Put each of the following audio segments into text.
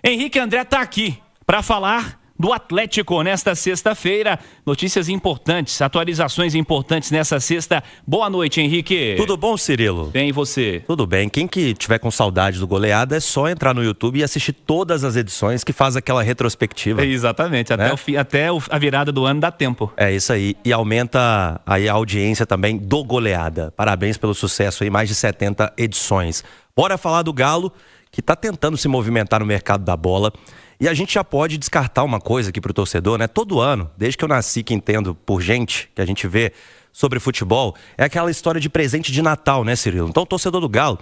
Henrique André tá aqui para falar do Atlético nesta sexta-feira. Notícias importantes, atualizações importantes nessa sexta. Boa noite, Henrique. Tudo bom, Cirilo? Bem, e você? Tudo bem. Quem que tiver com saudade do Goleada é só entrar no YouTube e assistir todas as edições que faz aquela retrospectiva. Exatamente, até a virada do ano dá tempo. É isso aí. E aumenta aí a audiência também do Goleada. Parabéns pelo sucesso aí, mais de 70 edições. Bora falar do Galo, que está tentando se movimentar no mercado da bola. E a gente já pode descartar uma coisa aqui pro torcedor, né? Todo ano, desde que eu nasci, que entendo por gente, que a gente vê sobre futebol, é aquela história de presente de Natal, né, Cirilo? Então, o torcedor do Galo,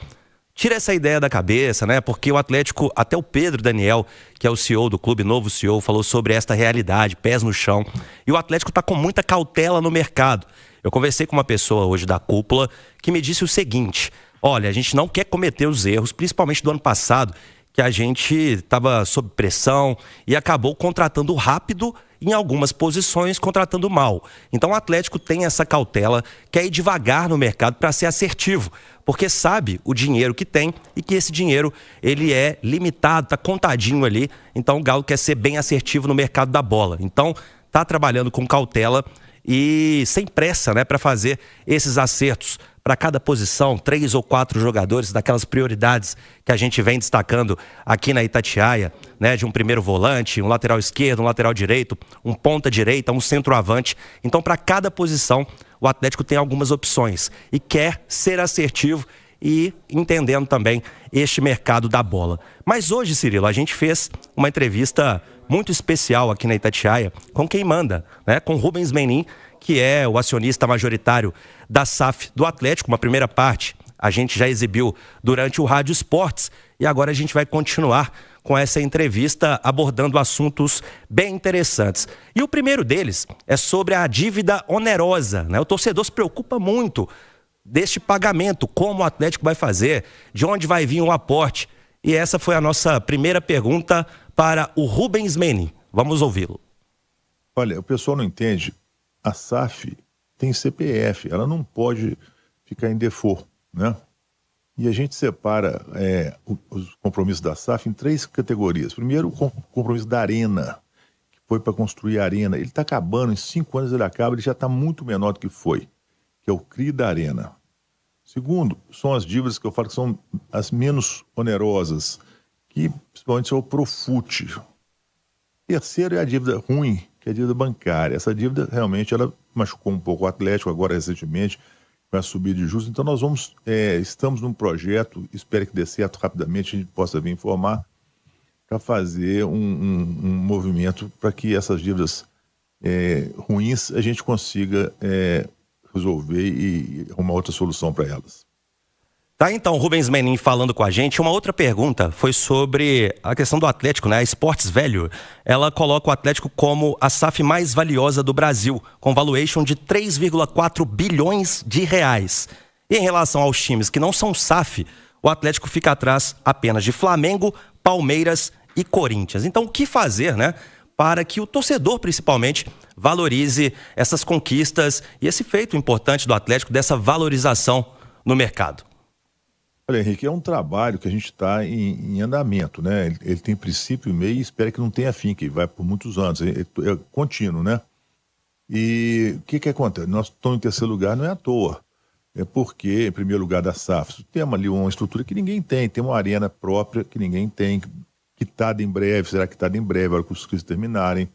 tira essa ideia da cabeça, né? Porque o Atlético, até o Pedro Daniel, que é o CEO do clube, novo CEO, falou sobre esta realidade, pés no chão. E o Atlético tá com muita cautela no mercado. Eu conversei com uma pessoa hoje da cúpula que me disse o seguinte: olha, a gente não quer cometer os erros, principalmente do ano passado, que a gente estava sob pressão e acabou contratando rápido em algumas posições, contratando mal. Então o Atlético tem essa cautela, quer ir devagar no mercado para ser assertivo, porque sabe o dinheiro que tem e que esse dinheiro ele é limitado, está contadinho ali. Então o Galo quer ser bem assertivo no mercado da bola. Então está trabalhando com cautela e sem pressa, né, para fazer esses acertos. Para cada posição, 3 ou 4 jogadores daquelas prioridades que a gente vem destacando aqui na Itatiaia, né? De um primeiro volante, um lateral esquerdo, um lateral direito, um ponta direita, um centroavante. Então, para cada posição, o Atlético tem algumas opções e quer ser assertivo e entendendo também este mercado da bola. Mas hoje, Cirilo, a gente fez uma entrevista muito especial aqui na Itatiaia com quem manda, né? Com Rubens Menin, que é o acionista majoritário da SAF do Atlético. Uma primeira parte a gente já exibiu durante o Rádio Esportes e agora a gente vai continuar com essa entrevista abordando assuntos bem interessantes. E o primeiro deles é sobre a dívida onerosa, né? O torcedor se preocupa muito deste pagamento, como o Atlético vai fazer, de onde vai vir o aporte. E essa foi a nossa primeira pergunta para o Rubens Menin. Vamos ouvi-lo. Olha, o pessoal não entende. A SAF tem CPF, ela não pode ficar em default, né? E a gente separa os compromissos da SAF em 3 categorias. Primeiro, o compromisso da Arena, que foi para construir a Arena. Ele está acabando, em 5 anos ele acaba, ele já está muito menor do que foi, que é o CRI da Arena. Segundo, são as dívidas que eu falo que são as menos onerosas, que principalmente é o Profut. Terceiro é a dívida ruim, que é a dívida bancária. Essa dívida realmente ela machucou um pouco o Atlético agora recentemente com a subida de juros. Então nós estamos num projeto, espero que dê certo rapidamente, a gente possa vir informar, para fazer um movimento para que essas dívidas ruins a gente consiga resolver e arrumar outra solução para elas. Tá, então, Rubens Menin falando com a gente. Uma outra pergunta foi sobre a questão do Atlético, né? A Sports Value, ela coloca o Atlético como a SAF mais valiosa do Brasil, com valuation de 3,4 bilhões de reais. E em relação aos times que não são SAF, o Atlético fica atrás apenas de Flamengo, Palmeiras e Corinthians. Então, o que fazer, né, para que o torcedor, principalmente, valorize essas conquistas e esse feito importante do Atlético, dessa valorização no mercado? Olha, Henrique, é um trabalho que a gente está em andamento, né? Ele tem princípio e meio e espera que não tenha fim, que vai por muitos anos, é contínuo, né? E o que acontece? Nós estamos em terceiro lugar, não é à toa. É porque, em primeiro lugar, da SAF, temos ali uma estrutura que ninguém tem uma arena própria que ninguém tem, quitada em breve, será quitada em breve, a hora que os cristos terminarem.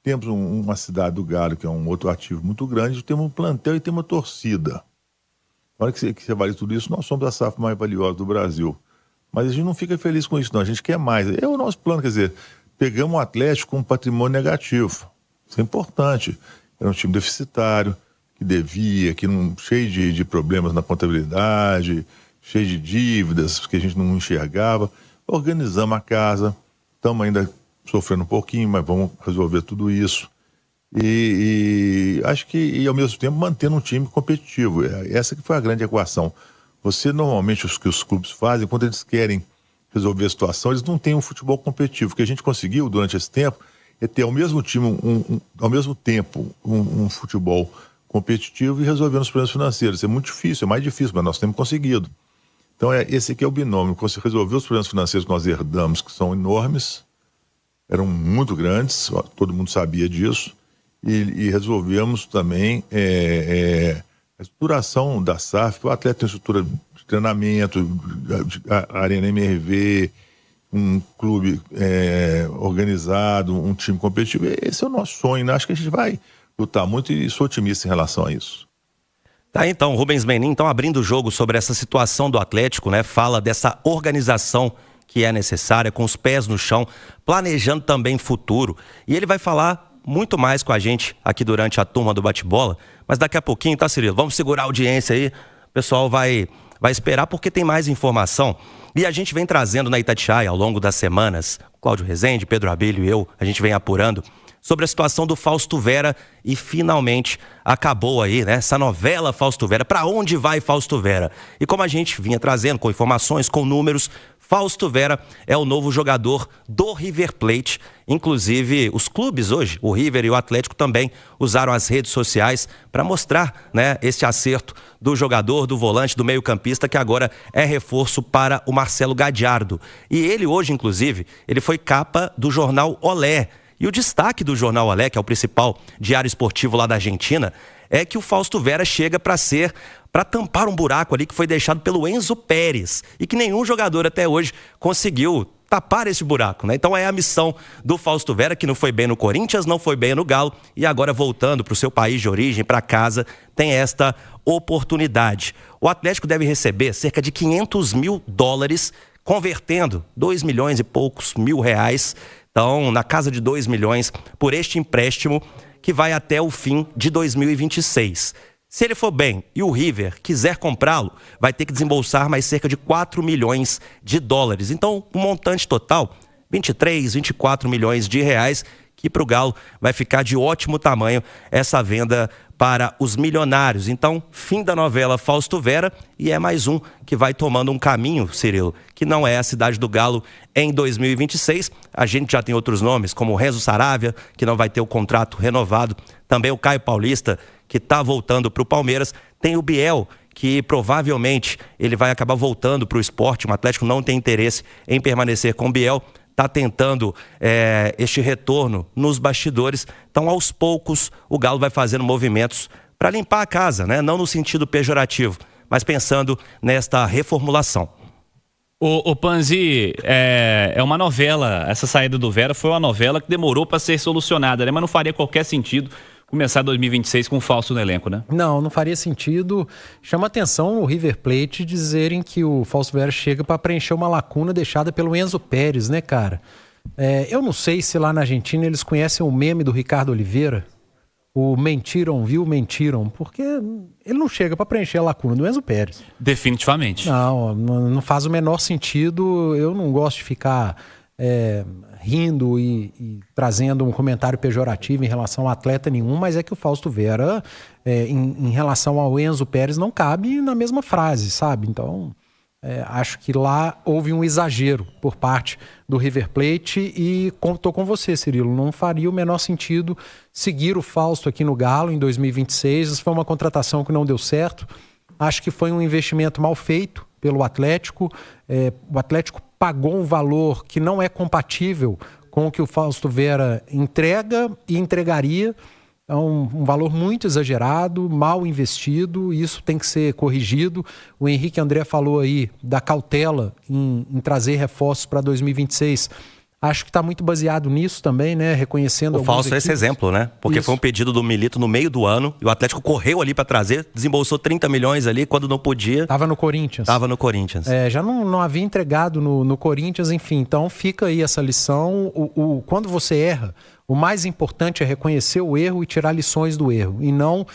Temos uma cidade do Galo, que é um outro ativo muito grande, temos um plantel e temos uma torcida. Na hora que você avalia tudo isso, nós somos a SAF mais valiosa do Brasil. Mas a gente não fica feliz com isso, não. A gente quer mais. É o nosso plano, quer dizer, pegamos o Atlético com um patrimônio negativo. Isso é importante. Era um time deficitário, que devia, cheio de problemas na contabilidade, cheio de dívidas que a gente não enxergava. Organizamos a casa, estamos ainda sofrendo um pouquinho, mas vamos resolver tudo isso. E acho que, ao mesmo tempo, mantendo um time competitivo. Essa que foi a grande equação. Você, normalmente, o que os clubes fazem, quando eles querem resolver a situação, eles não têm um futebol competitivo. O que a gente conseguiu, durante esse tempo, é ter ao mesmo tempo um futebol competitivo e resolvendo os problemas financeiros. É muito difícil, é mais difícil, mas nós temos conseguido. Então, esse aqui é o binômio. Você resolveu os problemas financeiros que nós herdamos, que são enormes, eram muito grandes, todo mundo sabia disso, e resolvemos também a estruturação da SAF. O atleta tem estrutura de treinamento, a Arena MRV, um clube organizado, um time competitivo. Esse é o nosso sonho, né? Acho que a gente vai lutar muito e sou otimista em relação a isso. Tá, então, Rubens Menin, então, abrindo o jogo sobre essa situação do Atlético, né? Fala dessa organização que é necessária, com os pés no chão, planejando também futuro. E ele vai falar muito mais com a gente aqui durante a turma do bate-bola, mas daqui a pouquinho, tá, Cirilo? Vamos segurar a audiência aí, o pessoal vai esperar porque tem mais informação. E a gente vem trazendo na Itatiaia ao longo das semanas, Cláudio Rezende, Pedro Abelho e eu, a gente vem apurando sobre a situação do Fausto Vera e finalmente acabou aí, né? Essa novela Fausto Vera. Para onde vai Fausto Vera? E como a gente vinha trazendo com informações, com números, Fausto Vera é o novo jogador do River Plate. Inclusive, os clubes hoje, o River e o Atlético também usaram as redes sociais para mostrar, né, esse acerto do jogador, do volante, do meio-campista, que agora é reforço para o Marcelo Gadiardo. E ele hoje, inclusive, ele foi capa do jornal Olé. E o destaque do jornal Olé, que é o principal diário esportivo lá da Argentina, é que o Fausto Vera chega para tampar um buraco ali que foi deixado pelo Enzo Pérez e que nenhum jogador até hoje conseguiu tapar esse buraco, né? Então é a missão do Fausto Vera, que não foi bem no Corinthians, não foi bem no Galo e agora voltando para o seu país de origem, para casa, tem esta oportunidade. O Atlético deve receber cerca de $500 mil, convertendo 2 milhões e poucos mil reais. Então, na casa de 2 milhões por este empréstimo que vai até o fim de 2026. Se ele for bem e o River quiser comprá-lo, vai ter que desembolsar mais cerca de 4 milhões de dólares. Então, o montante total, 23, 24 milhões de reais, que para o Galo vai ficar de ótimo tamanho essa venda para os milionários. Então, fim da novela Fausto Vera e é mais um que vai tomando um caminho, Cirilo, que não é a cidade do Galo em 2026. A gente já tem outros nomes, como o Renzo Saravia, que não vai ter o contrato renovado. Também o Caio Paulista, que está voltando para o Palmeiras. Tem o Biel, que provavelmente ele vai acabar voltando para o Sport. O Atlético não tem interesse em permanecer com o Biel. Está tentando este retorno nos bastidores. Então, aos poucos, o Galo vai fazendo movimentos para limpar a casa, né? Não no sentido pejorativo, mas pensando nesta reformulação. O Panzi, é uma novela, essa saída do Vera foi uma novela que demorou para ser solucionada, né? Mas não faria qualquer sentido começar 2026 com o Fausto no elenco, né? Não faria sentido. Chama atenção o River Plate dizerem que o Fausto Vera chega para preencher uma lacuna deixada pelo Enzo Pérez, né, cara? Eu não sei se lá na Argentina eles conhecem o meme do Ricardo Oliveira, o mentiram, viu, mentiram, porque ele não chega para preencher a lacuna do Enzo Pérez. Definitivamente. Não faz o menor sentido. Eu não gosto de ficar rindo e trazendo um comentário pejorativo em relação a atleta nenhum, mas é que o Fausto Vera, em relação ao Enzo Pérez, não cabe na mesma frase, sabe? Então, acho que lá houve um exagero por parte do River Plate e estou com você, Cirilo, não faria o menor sentido seguir o Fausto aqui no Galo em 2026. Isso foi uma contratação que não deu certo. Acho que foi um investimento mal feito pelo Atlético. O Atlético pagou um valor que não é compatível com o que o Fausto Vera entrega e entregaria. É um valor muito exagerado, mal investido, e isso tem que ser corrigido. O Henrique André falou aí da cautela em trazer reforços para 2026. Acho que está muito baseado nisso também, né? Reconhecendo o Fausto é esse exemplo, né? Porque foi um pedido do Milito no meio do ano e o Atlético correu ali para trazer, desembolsou 30 milhões ali quando não podia. Estava no Corinthians. Já não havia entregado no Corinthians, enfim. Então fica aí essa lição. Quando você erra, o mais importante é reconhecer o erro e tirar lições do erro e não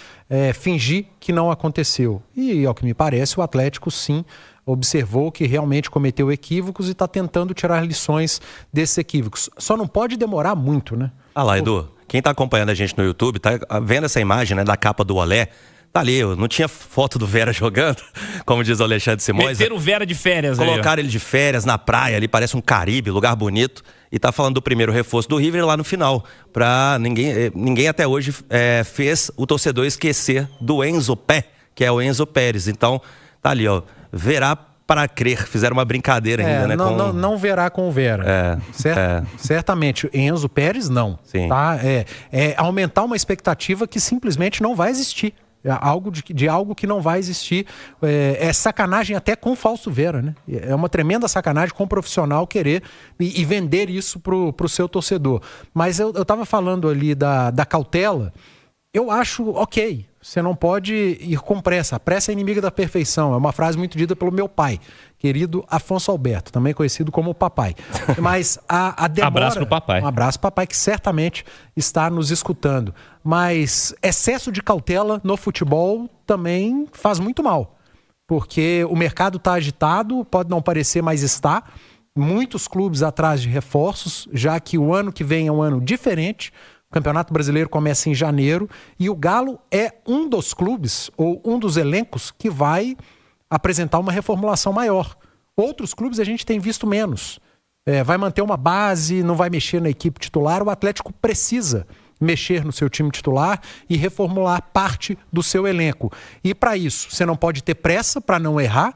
fingir que não aconteceu. E, ao que me parece, o Atlético sim observou que realmente cometeu equívocos e está tentando tirar lições desses equívocos. Só não pode demorar muito, né? Ah lá, Edu, quem está acompanhando a gente no YouTube, tá vendo essa imagem, né, da capa do Olé, tá ali, não tinha foto do Vera jogando, como diz o Alexandre Simões. Meteram o Vera de férias aí. Colocaram ele de férias na praia ali, parece um Caribe, lugar bonito. E tá falando do primeiro reforço do River lá no final. Pra ninguém até hoje fez o torcedor esquecer do Enzo Pé, que é o Enzo Pérez. Então, tá ali, ó. Verá para crer, fizeram uma brincadeira ainda, né? Não verá com o Vera. Certamente. Enzo Pérez, não. Sim. Tá? É aumentar uma expectativa que simplesmente não vai existir. De algo que não vai existir. É sacanagem até com o Fausto Vera, né? É uma tremenda sacanagem com o profissional querer e vender isso pro seu torcedor. Mas eu estava falando ali da cautela. Eu acho ok. Você não pode ir com pressa. A pressa é inimiga da perfeição. É uma frase muito dita pelo meu pai, querido Afonso Alberto, também conhecido como o papai. Mas a demora... Abraço pro papai. Um abraço pro papai, que certamente está nos escutando. Mas excesso de cautela no futebol também faz muito mal. Porque o mercado está agitado, pode não parecer, mas está. Muitos clubes atrás de reforços, já que o ano que vem é um ano diferente. O Campeonato Brasileiro começa em janeiro e o Galo é um dos clubes ou um dos elencos que vai apresentar uma reformulação maior. Outros clubes a gente tem visto menos. Vai manter uma base, não vai mexer na equipe titular. O Atlético precisa mexer no seu time titular e reformular parte do seu elenco. E para isso, você não pode ter pressa para não errar,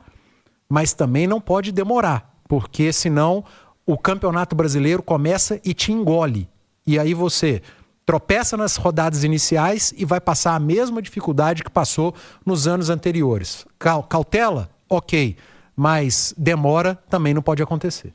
mas também não pode demorar, porque senão o Campeonato Brasileiro começa e te engole. E aí você tropeça nas rodadas iniciais e vai passar a mesma dificuldade que passou nos anos anteriores. Cautela? Ok. Mas demora também não pode acontecer.